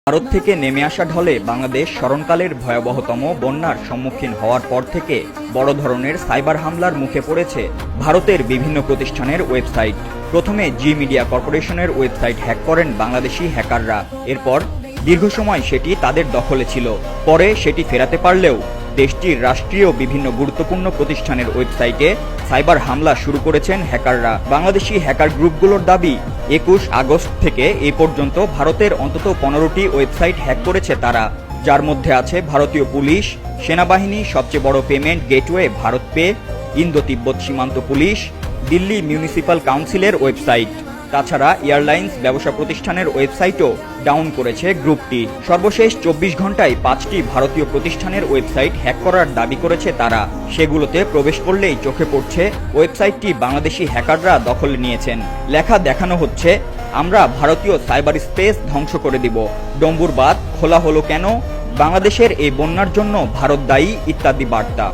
ভারত থেকে নেমে আসা ঢলে বাংলাদেশ স্মরণকালের ভয়াবহতম বন্যার সম্মুখীন হওয়ার পর থেকে বড় ধরনের সাইবার হামলার মুখে পড়েছে ভারতের বিভিন্ন প্রতিষ্ঠানের ওয়েবসাইট। প্রথমে জি মিডিয়া কর্পোরেশনের ওয়েবসাইট হ্যাক করেন বাংলাদেশি হ্যাকাররা। এরপর দীর্ঘ সময় সেটি তাদের দখলে ছিল। পরে সেটি ফেরাতে পারলেও দেশটির রাষ্ট্রীয় বিভিন্ন গুরুত্বপূর্ণ প্রতিষ্ঠানের ওয়েবসাইটে সাইবার হামলা শুরু করেছেন হ্যাকাররা। বাংলাদেশি হ্যাকার গ্রুপগুলোর দাবি 21 আগস্ট থেকে এ পর্যন্ত ভারতের অন্তত 15টি ওয়েবসাইট হ্যাক করেছে তারা, যার মধ্যে আছে ভারতীয় পুলিশ, সেনাবাহিনী, সবচেয়ে বড় payment gateway Bharat pay, Indo তিব্বত সীমান্ত পুলিশ, দিল্লি মিউনিসিপাল কাউন্সিলের ওয়েবসাইট। তাছাড়া এয়ারলাইন্স ব্যবসা প্রতিষ্ঠানের ওয়েবসাইটও ডাউন করেছে গ্রুপটি। সর্বশেষ 24 ঘন্টায় 5টি ভারতীয় প্রতিষ্ঠানের ওয়েবসাইট হ্যাক করার দাবি করেছে তারা। সেগুলোতে প্রবেশ করলেই চোখে পড়ছে ওয়েবসাইটটি বাংলাদেশি হ্যাকাররা দখলে নিয়েছেন। লেখা দেখানো হচ্ছে, আমরা ভারতীয় সাইবার স্পেস ধ্বংস করে দিব, ডম্বুর বাঁধ খোলা হলো কেন, বাংলাদেশের এই বন্যার জন্য ভারত দায়ী ইত্যাদি বার্তা।